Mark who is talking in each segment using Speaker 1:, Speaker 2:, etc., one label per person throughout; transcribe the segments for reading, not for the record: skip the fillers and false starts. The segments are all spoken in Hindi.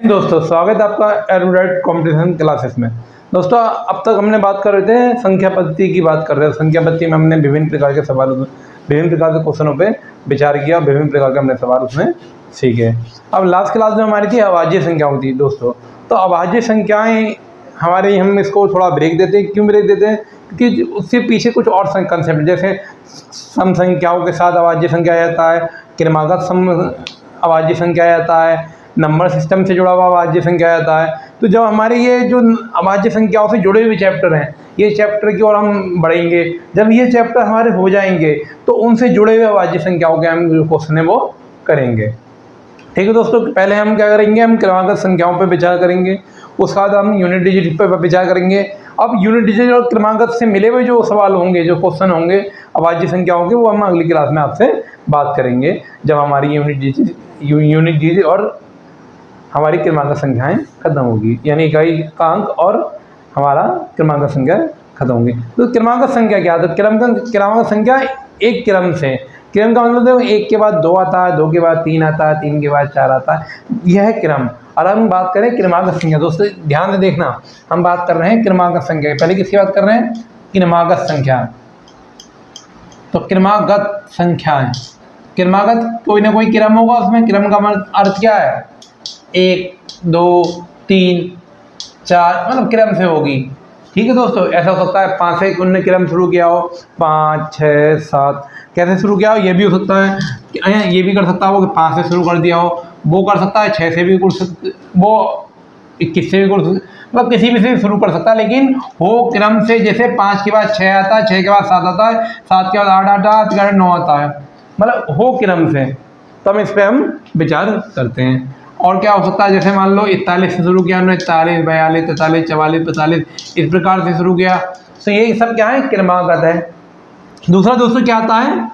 Speaker 1: दोस्तों स्वागत है आपका एरोडाइट कॉम्पिटिशन क्लासेस में। दोस्तों अब तक हमने बात कर रहे थे संख्या पद्धति की बात कर रहे थे। संख्या पद्धति में हमने विभिन्न प्रकार के सवालों विभिन्न प्रकार के क्वेश्चनों पे विचार किया, विभिन्न प्रकार के हमने सवाल उसमें सीखे। अब लास्ट क्लास में हमारी थी अभाज्य संख्याओं थी दोस्तों। तो अभाज्य संख्याएँ हमारे, हम इसको थोड़ा ब्रेक देते हैं। क्यों ब्रेक देते हैं? क्योंकि उससे पीछे कुछ और कंसेप्ट, जैसे सम संख्याओं के साथ अभाज्य संख्या आ जाता है, क्रमागत सम अभाज्य संख्या आ जाता है, नंबर सिस्टम से जुड़ा हुआ अभाज्य संख्या आता है। तो जब हमारे ये जो अभाज्य संख्याओं से जुड़े हुए चैप्टर हैं, ये चैप्टर की ओर हम बढ़ेंगे। जब ये चैप्टर हमारे हो जाएंगे तो उनसे जुड़े हुए अभाज्य संख्याओं के हम जो क्वेश्चन है वो करेंगे। ठीक है दोस्तों, पहले हम क्या करेंगे, हम क्रमागत संख्याओं पर विचार करेंगे, उसके बाद हम यूनिट डिजिट पर विचार करेंगे। अब यूनिट डिजिट और क्रमागत से मिले हुए जो सवाल होंगे, जो क्वेश्चन होंगे अभाज्य संख्याओं के, वो हम अगली क्लास में आपसे बात करेंगे, जब हमारी यूनिट डिजिट और हमारी क्रमागत संख्याएं खत्म होगी, यानी इकाई का अंक और हमारा क्रमागत संख्या खत्म होगी। तो क्रमागत संख्या क्या है? तो क्रमागत संख्या एक क्रम से, क्रम का मतलब एक के बाद दो आता है, दो के बाद तीन आता है, तीन के बाद चार आता है, यह है क्रम। और हम बात करें क्रमागत संख्या, दोस्तों ध्यान से देखना, हम बात कर रहे हैं क्रमागत संख्या। पहले किसकी बात कर रहे हैं? क्रमागत संख्या। तो क्रमागत संख्याएं, क्रमागत कोई ना कोई क्रम होगा उसमें। क्रम का अर्थ क्या है? 1 2 3 4, मतलब क्रम से होगी। ठीक है दोस्तों, ऐसा हो सकता है 5 से उनने क्रम शुरू किया हो, 5 6 7 कैसे शुरू किया हो, ये भी हो सकता है। ये भी कर सकता हो कि 5 से शुरू कर दिया हो, वो कर सकता है 6 से भी कर सकता, वो 21 से भी कर सकता, मतलब किसी भी से शुरू कर सकता है, लेकिन हो क्रम से। जैसे 5 के बाद 6 आता है, 6 के बाद 7 आता है, 7 के बाद 8 आता है, 8 के बाद 9 आता है, मतलब हो क्रम से। तो हम इस पर हम विचार करते हैं। और क्या हो सकता है? जैसे मान लो 41 से शुरू किया, 41 42 43 44 45, इस प्रकार से शुरू किया। तो ये सब क्या है? क्रमागत है। दूसरा दोस्तों क्या आता है,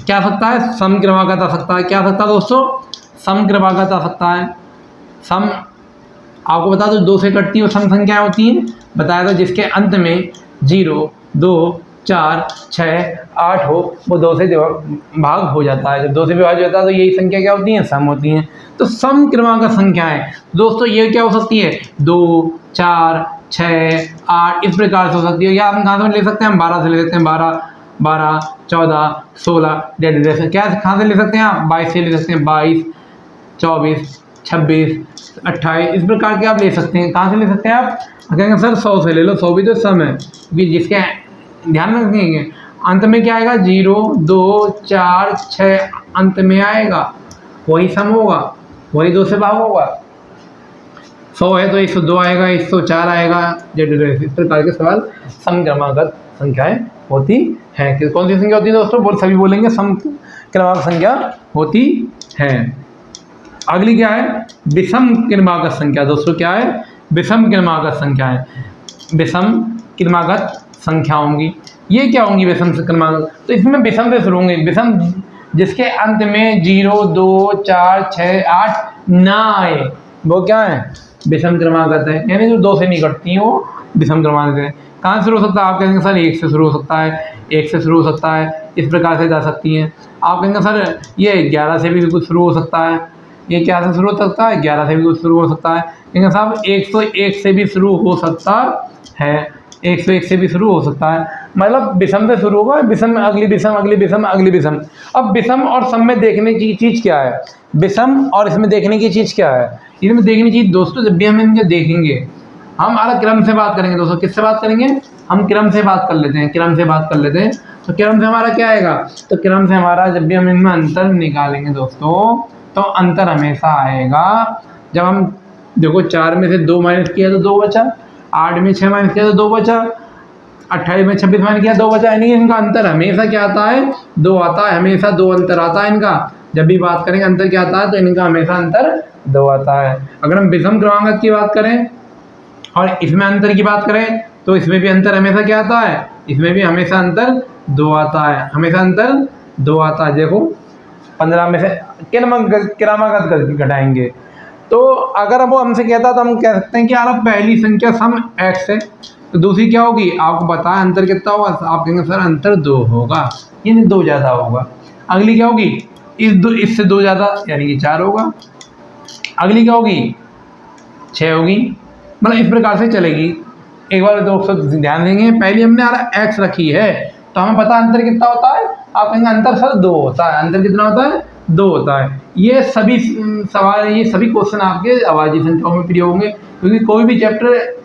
Speaker 1: क्या आ सकता है? सम क्रमागत आ सकता है। क्या आ सकता है दोस्तों? सम क्रमागत आ सकता है। सम आपको बता दो, 2 से कटती हुई सम संख्याएं होती हैं, बताया था, जिसके अंत में 0 2 4 6 8 हो, वो 2 से भाग हो जाता है। जब 2 से विभाज्य हो जाता है तो यही संख्या क्या होती हैं? सम होती हैं। तो सम क्रमागत संख्याएं दोस्तों ये क्या हो सकती है? 2 4 6 8, इस प्रकार से हो सकती है। या हम कहाँ से ले सकते हैं? हम 12 से ले सकते हैं, 12 12 14 16 डेढ़, क्या कहाँ से ले सकते हैं आप? 22 से ले सकते हैं, 22 24 26 28, इस प्रकार के आप ले सकते हैं। कहाँ से ले सकते हैं आप? कहेंगे सर 100 से ले लो, 100 भी तो सम है, जिसके ध्यान रखेंगे अंत में क्या आएगा? 0 2 4 6 अंत में आएगा, वही सम होगा, वही 2 से भाग होगा। 100 है तो 102 आएगा, 104 आएगा, इस प्रकार के सवाल सम क्रमागत संख्याएं होती हैं। कौन सी संख्या होती है दोस्तों? सभी बोलेंगे सम क्रमागत संख्या होती है। अगली क्या है? विषम क्रमागत संख्या। दोस्तों क्या है? विषम क्रमागत संख्याएं। विषम क्रमागत संख्या होंगी, ये क्या होंगी? विषम क्रमागत। तो इसमें विषम से शुरू होंगे, विषम जिसके अंत में 0 2 4 6 8 ना आए, वो क्या है? विषम क्रमागत है। यानी जो 2 से नहीं कटती हैं वो विषम क्रमागत है। कहाँ से शुरू हो सकता है? आप कहेंगे सर 1 से शुरू हो सकता है, 1 से शुरू हो सकता है, इस प्रकार से जा सकती हैं। आप कहेंगे सर ये 11 से भी कुछ शुरू हो सकता है, ये क्या से शुरू हो सकता है? 11 से भी कुछ शुरू हो सकता है। कहेंगे साहब 101 से भी शुरू हो सकता है, 101 से भी शुरू हो सकता है, मतलब विषम से शुरू होगा, विषम में अगली विषम, अगली विषम, अगली विषम। अब विषम और सम में देखने की चीज़ क्या है? विषम और इसमें देखने की चीज़ क्या है? इसमें देखने की चीज़ दोस्तों, जब भी हम इनके देखेंगे, हम हमारा क्रम से बात करेंगे दोस्तों। किससे बात करेंगे? हम क्रम से बात कर लेते हैं, क्रम से बात कर लेते हैं। तो क्रम से हमारा क्या आएगा? तो क्रम से हमारा जब भी हम इनमें अंतर निकालेंगे दोस्तों, तो अंतर हमेशा आएगा। जब हम देखो 4 में से 2 माइनस किया तो 2 बचा, 8 में 6 माइनस किया तो 2 बचा, 28 में 26 माइनस किया 2 बचा। यानी इनका अंतर हमेशा क्या आता है? 2 आता है, हमेशा 2 अंतर आता है इनका। जब भी बात करेंगे अंतर क्या आता है, तो इनका हमेशा अंतर 2 आता है। अगर हम विषम क्रमागत की बात करें और इसमें अंतर की बात करें, तो इसमें भी अंतर हमेशा क्या आता है? इसमें भी हमेशा अंतर 2 आता है, हमेशा अंतर 2 आता है। देखो 15 में से क्रमागत घटाएंगे, तो अगर वो हमसे कहता तो हम कह सकते हैं कि यार पहली संख्या सम x है, तो दूसरी क्या होगी? आपको पता है अंतर कितना होगा? आप कहेंगे सर अंतर 2 होगा, यानी 2 ज़्यादा होगा। अगली क्या होगी? इससे 2 ज़्यादा, यानी कि 4 होगा। अगली क्या होगी? 6 होगी, मतलब इस प्रकार से चलेगी। एक बार दोस्तों ध्यान देंगे, पहले हमने एक्स रखी है तो हमें पता अंतर कितना होता है, आप कहेंगे अंतर सर 2 होता है, अंतर कितना होता है 2 होता है। ये सभी सवाल, ये सभी क्वेश्चन आपके अभाज्य संख्याओं में प्रयोग होंगे, क्योंकि कोई भी चैप्टर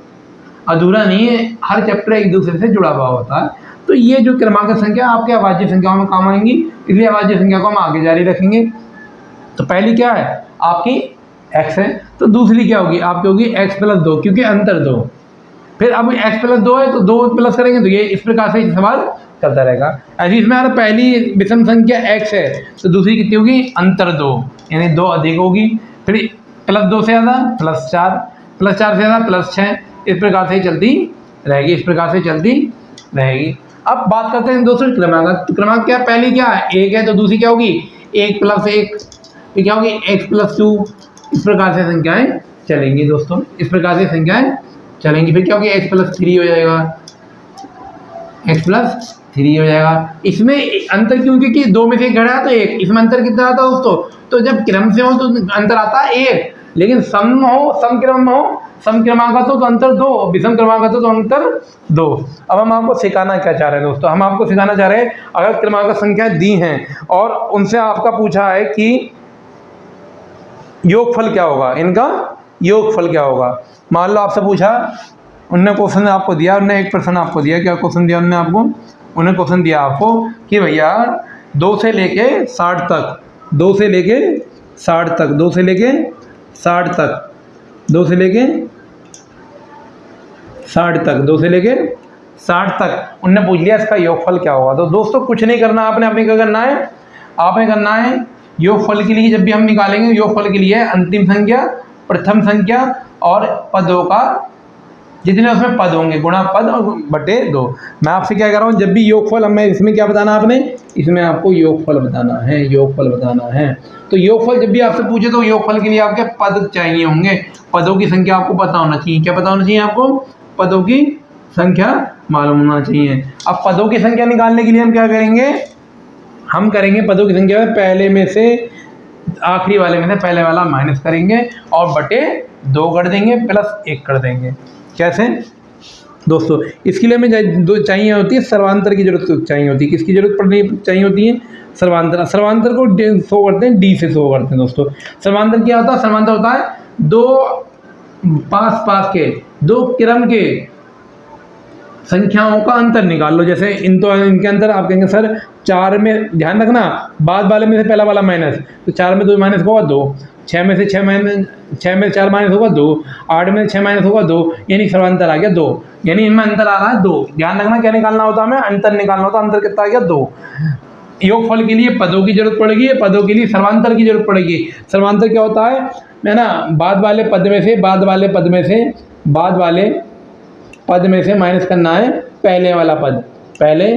Speaker 1: अधूरा नहीं है, हर चैप्टर एक दूसरे से जुड़ा हुआ होता है। तो ये जो क्रमांक संख्या आपके अभाज्य संख्याओं में काम आएंगी, इसलिए अभाज्य संख्या को हम आगे जारी रखेंगे। तो पहली क्या है आपकी x है, तो दूसरी क्या होगी आपकी होगी x + 2, क्योंकि अंतर 2। फिर अब x + 2 है तो 2 प्लस करेंगे, तो ये इस प्रकार से सवाल चलता रहेगा। ऐसे इसमें हमारा पहली विषम संख्या x है तो दूसरी कितनी होगी अंतर 2, यानी 2 अधिक होगी। फिर +2 से ज़्यादा +4, +4 से ज़्यादा +6, इस प्रकार से चलती रहेगी, इस प्रकार से चलती रहेगी। अब बात करते हैं दोस्तों क्रमांक। तो क्रमांक क्या, पहली क्या है 1 है, तो दूसरी क्या होगी 1 + 1, फिर क्या होगी x + 2, इस प्रकार से संख्याएं चलेंगी दोस्तों, इस प्रकार से संख्याएं चलेंगी। फिर क्या होगी x + 3 हो जाएगा, x + 3 हो जाएगा। इसमें अंतर क्योंकि कि 2 में से 1 घटा तो 1, इसमें अंतर कितना आता है दोस्तों, तो जब क्रम से हो तो अंतर आता है 1, लेकिन सम हो, सम क्रम में हो, सम क्रमांक तो अंतर 2, विषम क्रमांक तो अंतर 2। अब हम आपको सिखाना क्या चाह रहे हैं दोस्तों, हम आपको सिखाना चाह रहे हैं अगर क्रमांक संख्या दी हैं और उनसे आपका पूछा है कि योगफल क्या होगा, इनका योगफल क्या होगा। मान लो आपसे पूछा, उनने क्वेश्चन आपको दिया, उनने एक प्रश्न आपको दिया, क्या क्वेश्चन दिया उन्होंने आपको, उन्हें क्वेश्चन दिया आपको कि भैया 2 से लेके 60 तक, 2 से लेके 60 तक, 2 से लेके 60 तक, 2 से लेके 60 तक, 2 से लेके 60 तक उनने पूछ लिया इसका योगफल क्या होगा। तो दोस्तों कुछ नहीं करना आपने, आपने क्या करना है, आपने करना है योगफल के लिए जब भी हम निकालेंगे, योगफल के लिए अंतिम संख्या, प्रथम संख्या और पदों का जितने उसमें पद होंगे गुणा पद और बटे 2। मैं आपसे क्या कर रहा हूँ, जब भी योगफल, हमें इसमें क्या बताना आपने, इसमें आपको योगफल बताना है, योगफल बताना है। तो योगफल जब भी आपसे पूछे तो योगफल के लिए आपके पद चाहिए होंगे, पदों की संख्या आपको पता होना चाहिए। क्या पता होना चाहिए आपको, पदों की संख्या मालूम होना चाहिए। अब पदों की संख्या निकालने के लिए हम क्या करेंगे, हम करेंगे पदों की संख्या में पहले में से आखिरी वाले में से पहले वाला माइनस करेंगे और बटे 2 कर देंगे प्लस 1 कर देंगे। कैसे दोस्तों, इसके लिए हमें चाहिए होती है सर्वांतर की जरूरत चाहिए होती है। किसकी जरूरत पड़नी चाहिए होती है, सर्वांतर। सर्वांतर को शो करते हैं डी से शो करते हैं दोस्तों। सर्वांतर क्या होता है, सर्वांतर होता है 2 पास पास के 2 क्रम के संख्याओं का अंतर निकाल लो। जैसे इनके अंतर आप कहेंगे सर 4 में, ध्यान रखना बाद वाले में से पहला वाला माइनस, तो 4 में 2 माइनस होगा 2, 6 में से 6 में 4 माइनस होगा 2, 8 में 6 माइनस होगा 2, यानी सर्वांतर आ गया 2, यानी इनमें अंतर आ रहा है 2। ध्यान रखना क्या निकालना होता है, हमें अंतर निकालना होता है। अंतर कितना आ गया 2। योगफल के लिए पदों की जरूरत पड़ेगी, पदों के लिए सर्वांतर की जरूरत पड़ेगी। सर्वांतर क्या होता है ना, बाद वाले पद में से, बाद वाले पद में से, बाद वाले पद में से माइनस करना है पहले वाला पद, पहले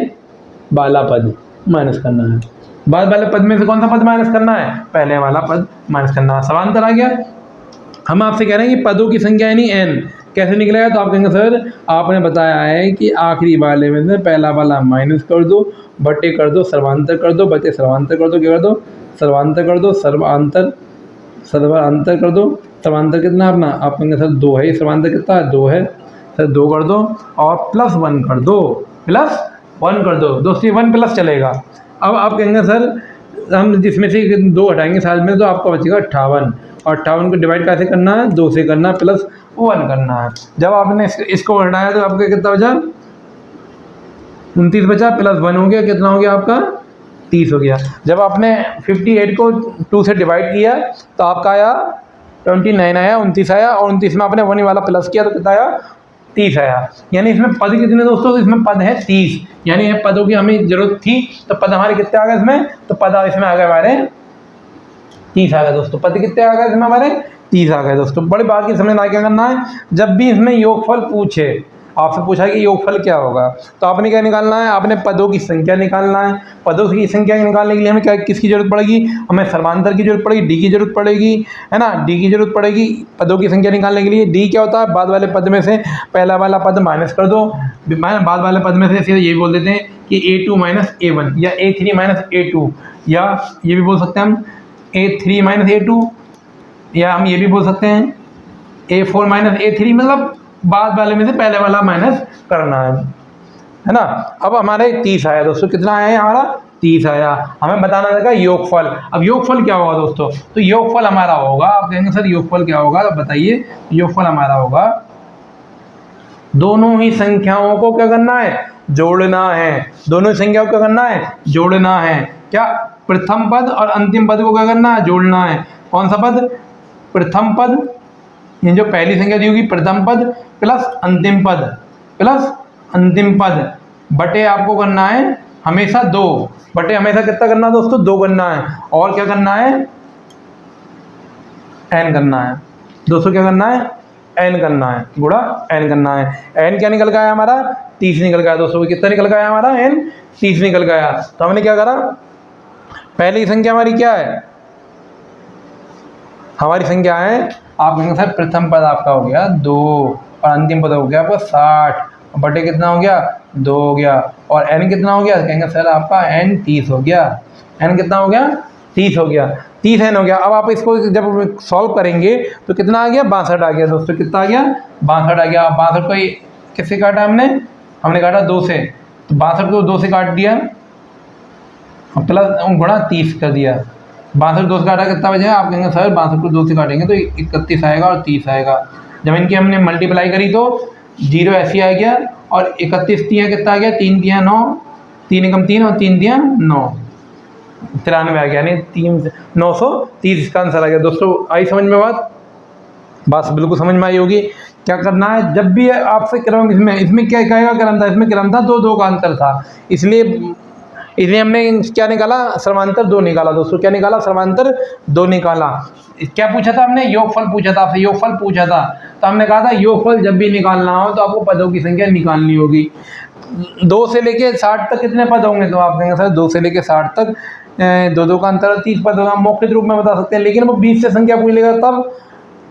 Speaker 1: वाला पद माइनस करना है। बाद वाले पद में से कौन सा पद माइनस करना है, पहले वाला पद माइनस करना है। सर्वांतर आ गया। हम आपसे कह रहे हैं कि पदों की संख्या यानी n कैसे निकलेगा, तो आप कहेंगे सर आपने बताया है कि आखिरी वाले में से पहला वाला माइनस कर दो, बटे कर दो, सर्वांतर कर दो, बटे सर्वांतर कर दो, क्या कर दो सर्वांतर कर दो, सर्वांतर सर्वांतर कर दो। सर्वांतर कितना अपना, आप कहेंगे सर 2 है, सर्वांतर कितना है 2 है, सर 2 कर दो और +1 कर दो, +1 कर दो दोस्तों, 1 प्लस चलेगा। अब आप कहेंगे सर हम जिसमें से 2 हटाएंगे साथ में तो आपका बचेगा 58, और 58 को डिवाइड कैसे करना है, 2 से करना +1 करना है। जब आपने इसको हटाया तो आपका कितना बचा, 29 बचा, +1 हो गया, कितना हो गया आपका 30 हो गया। जब आपने 58 को 2 से डिवाइड किया तो आपका आया 29 आया, 29 आया, और 29 में आपने 1 वाला प्लस किया तो कितना आया 30 आया। यानी इसमें पद कितने दोस्तों, इसमें पद है 30, यानी पदों की हमें जरूरत थी तो पद हमारे कितने आ गए इसमें, तो पद इसमें आ गए हमारे 30 आ गए दोस्तों। पद कितने आ गए इसमें हमारे 30 आ गए दोस्तों। बड़ी बात की समझना क्या करना है, जब भी इसमें योगफल पूछे, आपसे पूछा कि योगफल क्या होगा, तो आपने क्या निकालना है, आपने पदों की संख्या निकालना है। पदों की संख्या निकालने के लिए हमें क्या किसकी जरूरत पड़ेगी, हमें सर्वांतर की जरूरत पड़ेगी, डी की जरूरत पड़ेगी, है ना, डी की जरूरत पड़ेगी पदों की संख्या निकालने के लिए। डी क्या होता है, बाद वाले पद में से पहला वाला पद माइनस कर दो, बाद वाले पद में से सीधे ये बोल देते हैं कि A2 - A1 या A3 - A2, या ये भी बोल सकते हैं हम A3 - A2, या हम ये भी बोल सकते हैं A4 माइनस A3 मतलब बाद वाले में से पहले वाला माइनस करना है ना। अब हमारे 30 आया दोस्तों, कितना आया हमारा 30 आया। हमें बताना रहेगा योगफल। अब योगफल क्या होगा दोस्तों, तो योगफल हमारा होगा, आप कहेंगे सर योगफल क्या होगा, तो बताइए। योगफल हमारा होगा दोनों ही संख्याओं को क्या करना है, जोड़ना है। दोनों ही संख्याओं को क्या करना है, जोड़ना है। क्या, प्रथम पद और अंतिम पद को क्या करना है, जोड़ना है। कौन सा पद, प्रथम पद, ये जो पहली संख्या दी होगी प्रथम पद प्लस अंतिम पद, प्लस अंतिम पद बटे आपको करना है हमेशा 2 बटे हमेशा कितना करना है दोस्तों, 2 करना है। और क्या करना है, n करना है दोस्तों, क्या करना है, n करना है, गुणा n करना है। n क्या निकल गया हमारा, 30 निकल गया दोस्तों। कितना निकल गया हमारा, n 30 निकल गया। तो हमने क्या करा, पहली संख्या हमारी क्या है, हमारी संख्या है, आप कहेंगे सर प्रथम पद आपका हो गया 2 और अंतिम पद हो गया आपका 60 बटे कितना हो गया, 2 हो गया। और n कितना हो गया, कहेंगे सर आपका n 30 हो गया। n कितना हो गया, 30 हो गया, 30 n हो गया। अब आप इसको जब सॉल्व करेंगे तो कितना आ गया, 62 आ गया दोस्तों। कितना आ गया, 62 आ गया। अब 62 को किससे काटा हमने काटा 2 से, तो 62 को 2 से काट दिया, प्लस गुणा 30 कर दिया। 62 2 से काटा कितना बचेगा, आप कहेंगे सर 62 को 2 से काटेंगे तो 31 आएगा और 30 आएगा। जब इनकी हमने मल्टीप्लाई करी तो 0 ऐसे आ गया और 31 तियाँ कितना आ गया, 3 तियाँ 9, 3 एकम 3 और 3 तियाँ 9, 93 आ गया, यानी 930 इसका आंसर आ गया। दोस्तों आई समझ में बात, बस बिल्कुल समझ में आई होगी। क्या करना है, जब भी आपसे क्रम इसमें क्या कहेगा, क्रम था, इसमें क्रम था 2 का अंतर था, इसलिए हमने क्या निकाला, समांतर 2 निकाला दोस्तों। क्या निकाला, समांतर 2 निकाला। क्या पूछा था हमने, योगफल पूछा था आपसे, योगफल पूछा था। तो हमने कहा था योगफल जब भी निकालना हो तो आपको पदों की संख्या निकालनी होगी। 2 से लेके 60 तक कितने पद होंगे, तो आप कहेंगे सर 2 से लेके 60 तक 2 का अंतर 30 पद होगा, मौखिक रूप में बता सकते हैं। लेकिन वो 20 से संख्या पूछ लेगा तब,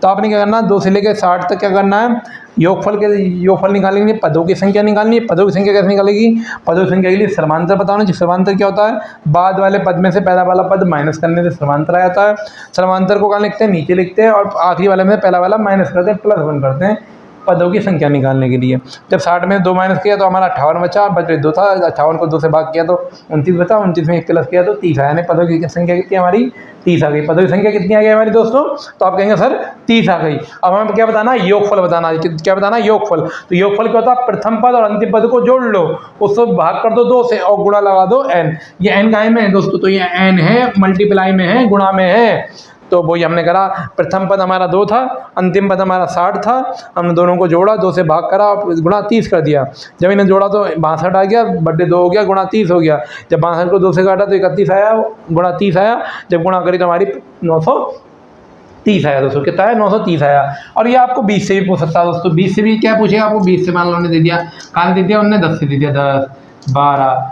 Speaker 1: तो आपने क्या करना, 2 से लेकर 60 तक क्या करना है, योगफल निकालेंगे, पदों की संख्या निकालनी है। पदों की संख्या कैसे निकालेगी, पदों की संख्या के लिए समांतर बताना चाहिए। समांतर क्या होता है, बाद वाले पद में से पहला वाला पद माइनस करने से समांतर आ जाता है। समांतर को कहाँ लिखते हैं, नीचे लिखते हैं, और आखिरी वाले में पहला वाला माइनस करते हैं, +1 करते हैं पदों की संख्या निकालने के लिए। जब 60 में 2 माइनस किया तो हमारा 58 बचा, बचे 2 था, 58 को 2 से भाग किया तो 29 बचा, 29 में 1 प्लस किया तो 30 आया, यानी पदों की संख्या कितनी हमारी, 30 आ गई। पदों की संख्या कितनी आ गई हमारी दोस्तों, तो आप कहेंगे सर 30 आ गई। अब हमें क्या बताना है, योगफल बताना है। क्या बताना है, योगफल। तो योगफल क्या होता है, प्रथम पद और अंतिम पद को जोड़ लो, उसको भाग कर दो 2 से और गुणा लगा दो n। ये n काहे में है दोस्तों, तो ये n है, मल्टीप्लाई में है, गुणा में है। तो वही हमने करा, प्रथम पद हमारा 2 था, अंतिम पद हमारा 60 था, हमने दोनों को जोड़ा, 2 से भाग करा और गुणा 30 कर दिया। जब इन्हें जोड़ा तो 62 आ गया, बटे 2 हो गया, गुणा 30 हो गया। जब 62 को 2 से काटा तो 31 आया, गुणा 30 आया। जब गुणा करी तो हमारी 930 आया दोस्तों। कितना है, 930 आया। और ये आपको 20 से भी पूछ सकता है दोस्तों। 20 से भी क्या पूछेगा आपको, 20 से मान लो उन्होंने दे दिया, कहाँ दे दिया उन्होंने, 10 से दे दिया, 10 12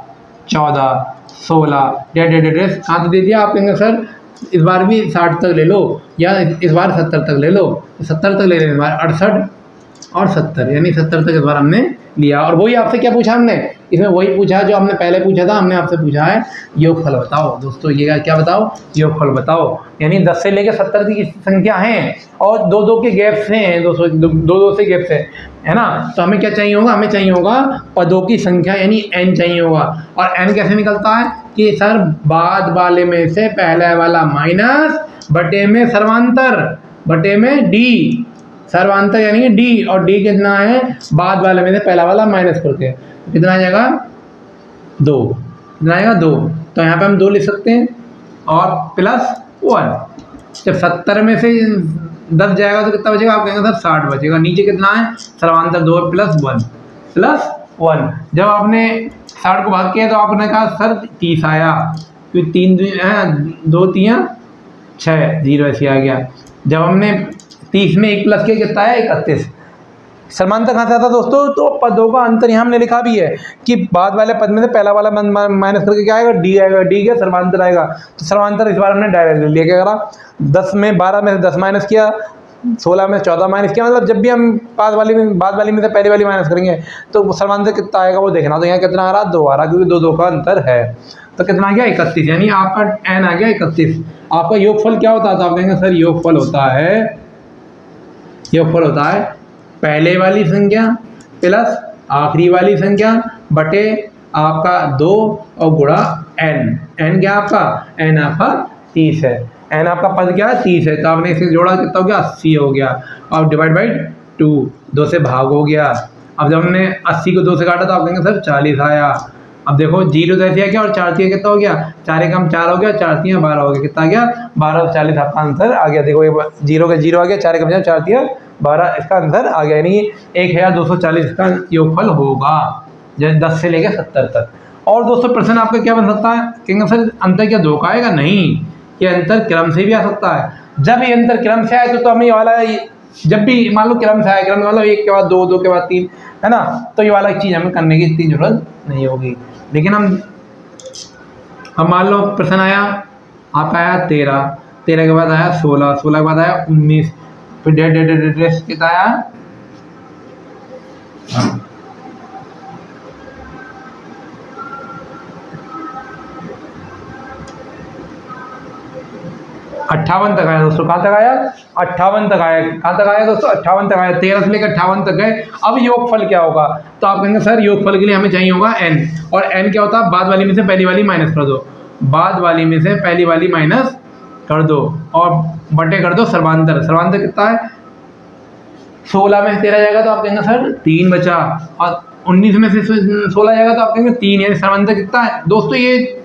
Speaker 1: 14 16 डेढ़ कहाँ से दे दिया। आप कहेंगे सर इस बार भी 60 तक ले लो, या इस बार 70 तक ले लो, 70 तक ले लें, इस बार 68 और 70, यानी 70 तक इस बार हमने लिया। और वही आपसे क्या पूछा हमने, इसमें वही पूछा जो हमने पहले पूछा था, हमने आपसे पूछा है योगफल बताओ दोस्तों। ये क्या बताओ, योगफल बताओ। यानी 10 से लेकर 70 की संख्या है और 2 के गैप से हैं दोस्तों, 2 से गैप से है ना। तो हमें क्या चाहिए होगा, हमें चाहिए होगा पदों की संख्या, यानी n चाहिए होगा। और n कैसे निकलता है कि सर बाद वाले में से पहला वाला माइनस बटे में सर्वांतर, बटे में d, सर्वांतर यानी कि d, और d कितना है, बाद वाले में से पहला वाला माइनस करके कितना आ जाएगा 2, कितना आएगा 2। तो यहाँ पे हम 2 लिख सकते हैं और +1। जब 70 में से 10 जाएगा तो कितना बचेगा, आप कहेंगे सर 60 बचेगा। नीचे कितना है, सर्वांतर 2 +1। जब आपने 60 को भाग किया तो आपने कहा सर 30 आया, क्योंकि 2 3 6 0 ऐसे आ गया। जब हमने 30 में 1 प्लस किया कितना है, 31। समांतर कहाँ से आता दोस्तों, तो पदों का अंतर यहाँ हमने लिखा भी है कि बाद वाले पद में से पहला वाला माइनस करके क्या आएगा, डी आएगा, डी क्या सर्वांतर आएगा। तो सर्वांतर इस बार हमने डायरेक्ट लिया, क्या करा, 10 में 12 में से 10 माइनस किया, 16 में 14 माइनस किया। मतलब जब भी हम बाद वाली में से पहली वाली माइनस करेंगे तो सर्वांतर कितना आएगा वो देखना। तो यहाँ कितना आ रहा, 2 आ रहा, क्योंकि 2 का अंतर है। तो कितना आ गया, 31, यानी आपका n आ गया 31। आपका योगफल क्या होता था, आप कहेंगे सर योगफल होता है योगफल होता है पहले वाली संख्या प्लस आखिरी वाली संख्या बटे आपका 2 और गुणा n। n क्या आपका? n आपका 30 है। n आपका पद क्या है? 30 है। तो आपने इसे जोड़ा कितना हो गया? 80 हो गया। और डिवाइड बाई 2, 2 से भाग हो गया। अब जब हमने 80 को 2 से काटा तो आप कहेंगे सर 40 आया। अब देखो 0 तो ऐसे आ गया और 4 3 कितना हो गया? 4 एकम 4 हो गया, 4 3 12 हो गया। कितना आ गया? 12 और 40 आपका आंसर आ गया। देखो 0 का 0 आ गया, 4 एकम 4 3 12 इसका आंसर आ गया। यानी 1240 इसका योगफल होगा, जैसे 10 से लेकर 70 तक। और दोस्तों प्रश्न आपका क्या बन सकता है? कहेंगे सर अंतर क्या 2 का आएगा? नहीं, ये अंतर क्रम से भी आ सकता है। जब ये अंतर क्रम से आए तो हमें ये वाला, जब भी मान लो क्रम से आए, क्रम मतलब 1 के बाद 2, 2 के बाद 3, है ना, तो ये वाला चीज़ हमें करने की इतनी जरूरत नहीं होगी। लेकिन हम मान लो प्रश्न आया आपका आया 13, 13 के बाद आया 16, 16 के बाद आया 19, फिर डेट कितना आया? हाँ। 58 तक आया दोस्तों। कहाँ तक आया? 58 तक आया। कहाँ तक आया दोस्तों? 58 तक आया। 13 से लेकर 58 तक गए। अब योगफल क्या होगा? तो आप कहेंगे सर योगफल के लिए हमें चाहिए होगा n, और n क्या होता है? बाद वाली में से पहली वाली माइनस कर दो, बाद वाली में से पहली वाली माइनस कर दो और बटे कर दो सर्वांतर। सर्वांतर कितना है? 16 में से 13 जाएगा तो आप कहेंगे सर 3 बचा, और 19 में से 16 जाएगा तो आप कहेंगे 3, यानी सर्वांतर कितना है? दोस्तों ये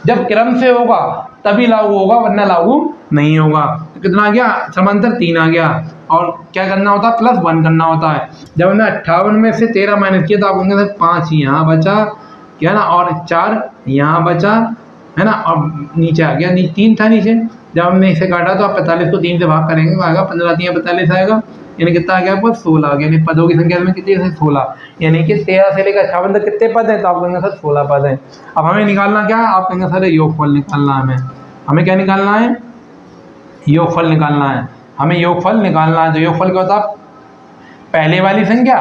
Speaker 1: जब क्रम से होगा तभी लागू होगा, वरना लागू नहीं होगा। तो कितना आ गया? समांतर 3 आ गया। और क्या करना होता है? +1 करना होता है। जब हमने 58 में से 13 माइनस किया तो आप कहेंगे सर 5 यहाँ बचा, क्या ना, और 4 यहाँ बचा, है ना, और नीचे आ गया, 3 था नीचे। जब हमने इसे काटा तो आप 45 को 3 से भाग करेंगे तो आएगा 15 3 45 आएगा, यानी कितना आ गया आपको? 16 आ गया। यानी पदों की संख्या में कितनी है? 16। यानी कि 13 से लेकर 58 तक कितने पद हैं? तो आप कहेंगे सर 16 पद हैं। अब हमें निकालना क्या है? आप कहेंगे सर योगफल निकालना है। हमें क्या निकालना है? योगफल निकालना है। हमें योगफल निकालना है। तो योगफल क्या होता है? पहले वाली संख्या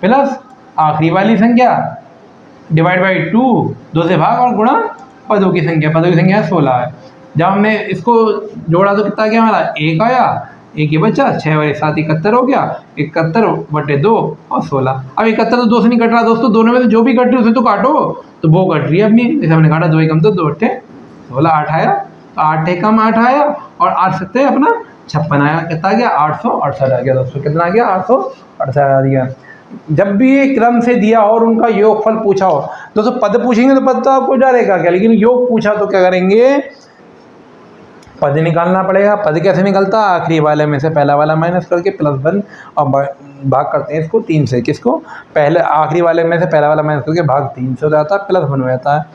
Speaker 1: प्लस आखिरी वाली संख्या डिवाइड बाई 2, 2 से भाग और गुणा पदों की संख्या। पदों की संख्या 16 है। जब हमने इसको जोड़ा तो कितना गया हमारा? 1 आया, 1 ही बचा, 6 और 7 71 हो गया। 71 बटे 2 और 16। अब 71 तो 2 से नहीं कट रहा दोस्तों, दोनों में से जो भी कट रही है उसे तो काटो, तो वो कट रही है अपनी। जैसे हमने काटा 2 एकम तो 2 अट्ठे 16, 8 आया, तो 8 एकम 8 आया और 8 सत्ते अपना 56 आया। कितना आ गया? 868 आ गया दोस्तों। कितना आ गया? 868 आ गया। जब भी ये क्रम से दिया और उनका योगफल पूछा हो दोस्तों, पद पूछेंगे तो पद तो आपको डालेगा क्या, लेकिन योग पूछा तो क्या करेंगे? पद निकालना पड़ेगा। पद कैसे निकलता? आखिरी वाले में से पहला वाला माइनस करके +1 और भाग करते हैं इसको 3 से। किसको? पहले आखिरी वाले में से पहला वाला माइनस करके भाग 3 से हो जाता है, +1 हो जाता है।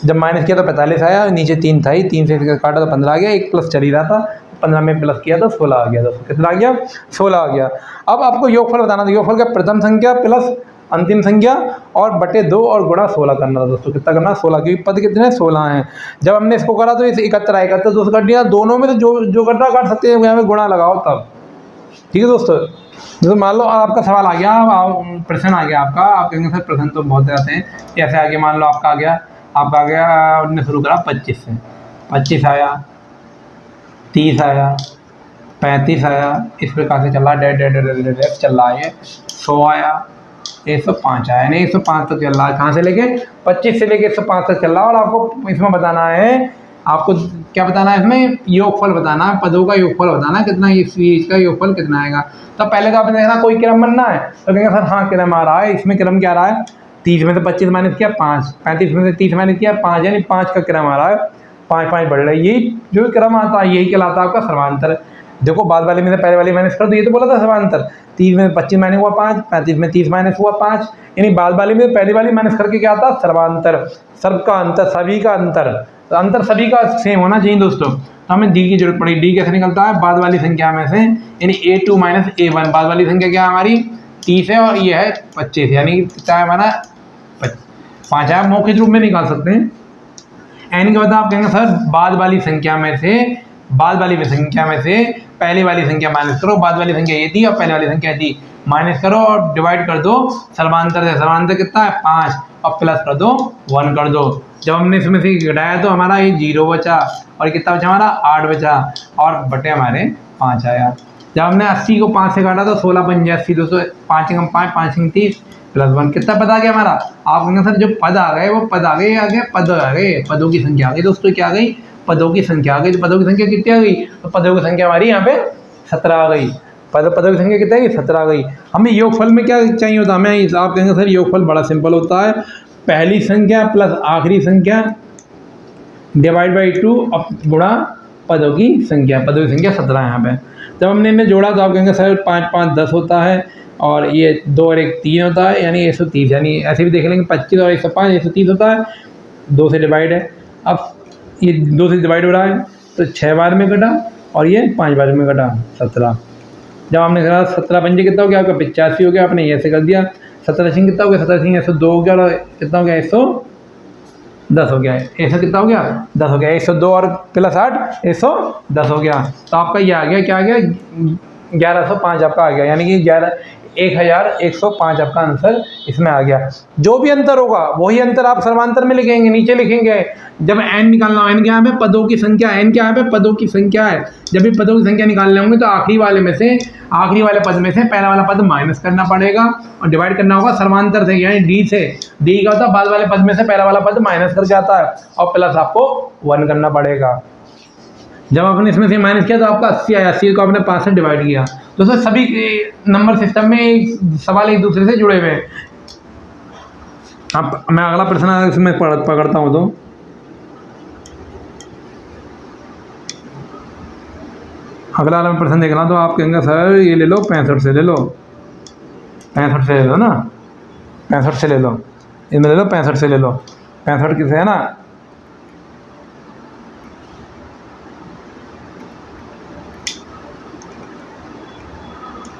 Speaker 1: जब माइनस किया तो 45 आया, नीचे 3 था ही, 3 से काटा तो 15 आ गया, एक प्लस चल ही रहा था, 15 में प्लस किया तो 16 आ गया दोस्तों। कितना आ गया? 16 आ गया। अब आपको योगफल बताना था। योगफल का प्रथम संख्या प्लस अंतिम संख्या और बटे 2 और गुणा 16 करना था दोस्तों। कितना करना? 16, क्योंकि पद कितने? 16 हैं। जब हमने इसको करा तो इसे 71 आया, 71 2 से कट दिया। दोनों में से जो कट रहा काट सकते हैं, यहाँ में गुणा लगाओ तब। ठीक है दोस्तों। जैसे मान लो आपका सवाल आ गया, प्रश्न आ गया आपका, आप कहेंगे सर प्रश्न तो बहुत आते हैं। ऐसे आगे मान लो आपका आ गया, उन्होंने शुरू करा 25 से, 25 आया, 30 आया, 35 आया, इस प्रकार से चल रहा है, चल रहा है। 100 आया, 105 आया, नहीं 105 तक चल रहा है। कहाँ से लेके? 25 से लेके 105 तक चल रहा है। और आपको इसमें बताना है, आपको क्या बताना है? इसमें योगफल बताना है, पदों का योगफल बताना है, कितना इसका योगफल कितना आएगा। तो पहले तो आपने देखना कोई क्रम बनना है, तो कहेंगे सर हाँ क्रम आ रहा है। इसमें क्रम क्या आ रहा है? 30 में से 25 माइनस किया 5, 35 में से 30 माइनस किया 5, यानी 5 का क्रम आ रहा है, 5 5 बढ़ रहा है। यही जो क्रम आता है यही कहलाता है आपका सर्वांतर। देखो बाद वाले में से पहले वाली माइनस कर दो, ये तो बोला था सर्वांतर। 30 में 25 माइनस हुआ 5, 35 में 30 माइनस हुआ 5, यानी बाद वाले में पहली वाली माइनस करके क्या आता है? सर्वांतर। सर्व का अंतर, सभी का अंतर, तो अंतर सभी का सेम होना चाहिए दोस्तों। तो हमें डी की जरूरत पड़ी। डी कैसे निकलता है? बाद वाली संख्या में से, यानी A2 माइनस A1। बाद वाली संख्या क्या है हमारी? 30 है और ये है 25, यानी क्या है हमारा? 5 है। आप मौखिक रूप में निकाल सकते हैं। एन के बाद आप कहेंगे सर बाद वाली संख्या में से पहले वाली संख्या माइनस करो। बाद वाली संख्या ये थी और पहले वाली संख्या थी, माइनस करो और डिवाइड कर दो सर्वांतर से। सर्वांतर कितना है? 5, और प्लस कर दो 1 कर दो। जब हमने इसमें से घटाया तो हमारा ये 0 बचा और कितना बचा हमारा? 8 बचा और बटे हमारे 5 आया। जब हमने 80 को 5 से काटा तो 16 पंजे 80, 200 5 कम 5 5 30 प्लस 1 कितना पद आ गया हमारा। आप कहेंगे सर जो पद आ गए वो पद आ गए, आ गए पद आ गए, पदों की संख्या आ गई दोस्तों। क्या आ गई? पदों की संख्या आ गई। तो पदों की संख्या कितनी आ गई? तो पदों की संख्या हमारी यहाँ पे 17 आ गई। पदों की संख्या कितनी आ गई? 17 आ गई। हमें योगफल में क्या चाहिए होता है? हमें आप कहेंगे सर योगफल बड़ा सिंपल होता है, पहली संख्या प्लस आखिरी संख्या डिवाइड बाई 2 गुणा पदों की संख्या। पदों की संख्या 17 यहाँ पे। जब हमने इन्हें जोड़ा तो आप कहेंगे सर 5 5 10 होता है, और ये 2 और 1 3 होता है, यानी 130। यानी ऐसे भी देख लेंगे 25 और 105 130 होता है, 2 से डिवाइड है। अब ये 2 से डिवाइड हो रहा है तो 6 बार में कटा और ये 5 बार में कटा 17। जब हमने कहा 17 पंजे कितना हो गया आपका? 85 हो गया। आपने ये से कर दिया। 17 सिंह कितना हो गया? 17 सिंह 102 हो गया, और कितना हो गया? 110 हो गया। 100 कितना हो गया? 10 हो गया। 102 और प्लस 8 110 हो गया। तो आपका ये आ गया, क्या आ गया? 1105 आपका आ गया, यानी कि 1105 आपका आंसर इसमें आ गया। जो भी अंतर होगा वही अंतर आप सर्वांतर में लिखेंगे, नीचे लिखेंगे। जब n निकालना हो, n क्या है? पदों की संख्या। n क्या है? पदों की संख्या है। जब भी पदों की संख्या निकालने होंगे तो आखिरी वाले पद में से पहला वाला पद माइनस करना पड़ेगा और डिवाइड करना होगा सर्वांतर से, यानी d से। d का होता है बाद वाले पद में से पहला वाला पद माइनस कर जाता है और प्लस आपको 1 करना पड़ेगा। जब आपने इसमें से माइनस किया तो आपका 80 आया। 80 को आपने 5 से डिवाइड किया। दोस्तों सभी नंबर सिस्टम में सवाल एक दूसरे से जुड़े हुए हैं। अब मैं अगला प्रश्न इसमें पकड़ता हूँ तो अगला वाला प्रश्न देखना, तो आप कहेंगे सर ये ले लो 65 से ले लो, 65 से ले लो ना, 65 से ले लो, इनमें ले लो 65 से ले लो। 65 किसे है ना,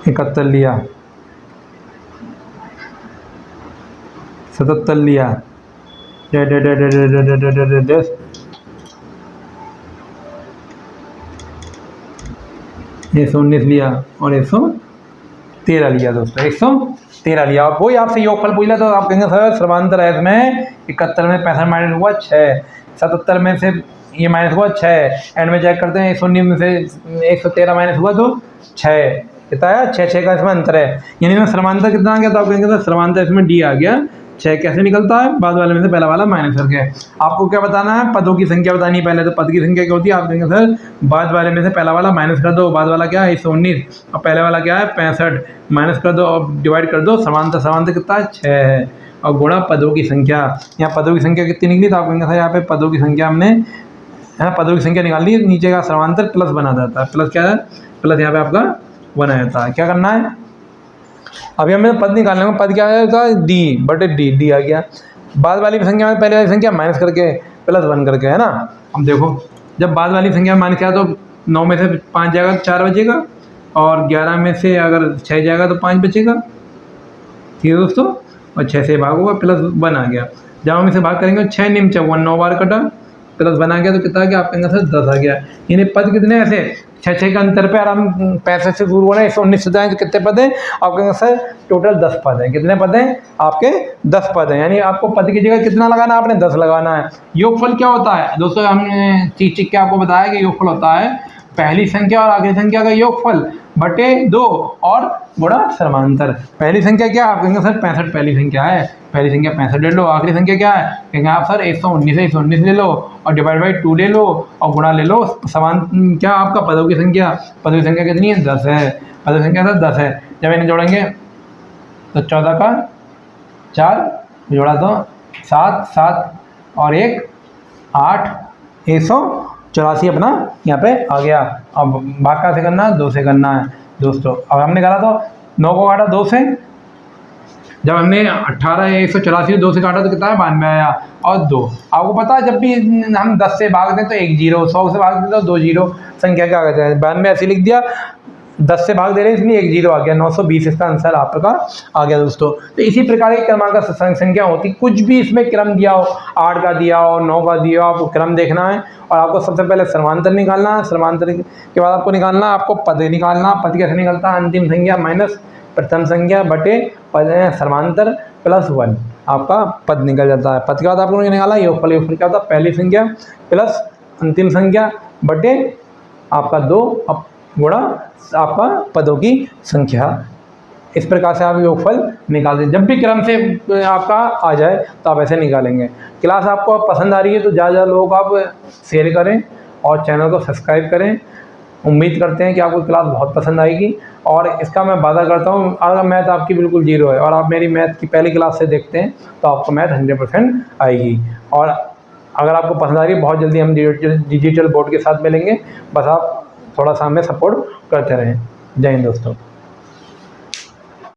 Speaker 1: इकहत्तर लिया, 77 लिया, 119 लिया और 113 लिया दोस्तों, 113 लिया। और वही आपसे योगफल पूछ लिया तो आप कहेंगे सर सर्वांतर है इसमें 71 में 65 माइनस हुआ 6, 77 में से ये माइनस हुआ 6, एंड में चेक करते हैं 119 में से 113 माइनस हुआ तो 6 कितना आया? 6 का इसमें अंतर है, यानी इसमें सर्वांतर कितना आ गया? तो आप कहेंगे सर सर्वांतर इसमें डी आ गया। 6 कैसे निकलता है? बाद वाले में से पहला वाला माइनस करके। आपको क्या बताना है? पदों की संख्या बतानी है। पहले तो पद की संख्या क्या होती है? आप कहेंगे सर बाद वाले में से पहला वाला माइनस कर दो। बाद वाला क्या है? 119 और पहले वाला क्या है? 65 माइनस कर दो और डिवाइड कर दो। समांतर समांतर कितना है? 6 है, और गुणा पदों की संख्या। यहाँ पदों की संख्या कितनी निकली? तो आप कहेंगे सर यहाँ पे पदों की संख्या हमने पदों की संख्या निकाल ली, नीचे का समांतर प्लस बना जाता है। प्लस क्या है? प्लस यहाँ पे आपका बना जाता है। क्या करना है? अभी हमें पद निकालने में, पद क्या आएगा? डी बटे डी, डी आ गया। बाद वाली संख्या में पहले वाली संख्या माइनस करके प्लस 1 करके, है ना। अब देखो जब बाद वाली संख्या में माइनस किया तो 9 में से 5 जाएगा तो 4 बचेगा, और 11 में से अगर 6 जाएगा तो 5 बचेगा, ठीक है दोस्तों। और 6 से भाग होगा, प्लस 1 आ गया। जब हम इसे भाग करेंगे 6 निम 54, 9 बार कटा, प्लस 1 आ गया तो कितना आ गया? आप कहेंगे सर 10 आ गया। यानी पद कितने ऐसे 6 का अंतर पे, और हम 65 से शुरू हो रहे हैं 119 से जाएँ तो कितने पद हैं? आप कहेंगे सर टोटल 10 पद हैं। कितने पद हैं आपके? 10 पद हैं। यानी आपको पद की जगह कितना लगाना है? आपने 10 लगाना है। योगफल क्या होता है दोस्तों? हमने चीख के आपको बताया कि योगफल होता है पहली संख्या और आखिरी संख्या का योगफल बटे 2 और गुणा समांतर। पहली संख्या क्या? आप कहेंगे सर 65 पहली संख्या है, पहली संख्या 65 ले लो। आखिरी संख्या क्या है? कहेंगे आप सर 119 है, 119 ले लो और डिवाइड बाई 2 ले लो और गुणा ले लो समान। क्या आपका पदों की संख्या? पदों की संख्या कितनी है? 10 है। पदों की संख्या सर 10 है। जब इन्हें जोड़ेंगे तो 14 का 4 जोड़ा तो 7 7 और 1 8, 184 अपना यहाँ पे आ गया। अब भाग का से करना है? 2 से करना है दोस्तों। अब हमने करा तो 9 को काटा 2 से, जब हमने 18 184 2 से काटा तो कितना है? 92 आया और 2। आपको पता है जब भी हम 10 से भाग दें तो 1 जीरो, 100 से भाग दें तो 2 जीरो, संख्या क्या कहते हैं? 92 ऐसे लिख दिया, 10 से भाग दे रहे हैं इसलिए 1 जीरो आ गया, 920 इसका आंसर आपका आ गया दोस्तों। तो इसी प्रकार की क्रमांक संख्या होती, कुछ भी इसमें क्रम दिया हो, 8 का दिया हो, 9 का दिया हो, आपको क्रम देखना है और आपको सबसे पहले सर्वांतर निकालना है। सर्वांतर के बाद आपको निकालना है, आपको पद निकालना। पद कैसे निकलता है? अंतिम संख्या माइनस प्रथम संख्या बटे पद सर्वांतर प्लस 1, आपका पद निकल जाता है। पद के बाद आपको निकाला योगफल। योगफल क्या होता है? पहली संख्या प्लस अंतिम संख्या बटे आपका 2 अब गुणा आपका पदों की संख्या। इस प्रकार से आप योगफल निकाल दें। जब भी क्रम से आपका आ जाए तो आप ऐसे निकालेंगे। क्लास आपको पसंद आ रही है तो ज़्यादा लोग आप शेयर करें और चैनल को सब्सक्राइब करें। उम्मीद करते हैं कि आपको क्लास बहुत पसंद आएगी और इसका मैं वादा करता हूँ, अगर मैथ आपकी बिल्कुल जीरो है और आप मेरी मैथ की पहली क्लास से देखते हैं तो आपको मैथ 100% आएगी। और अगर आपको पसंद आ रही है, बहुत जल्दी हम डिजिटल बोर्ड के साथ मिलेंगे। बस आप थोड़ा सा हमें सपोर्ट करते रहें। जय हिंद दोस्तों।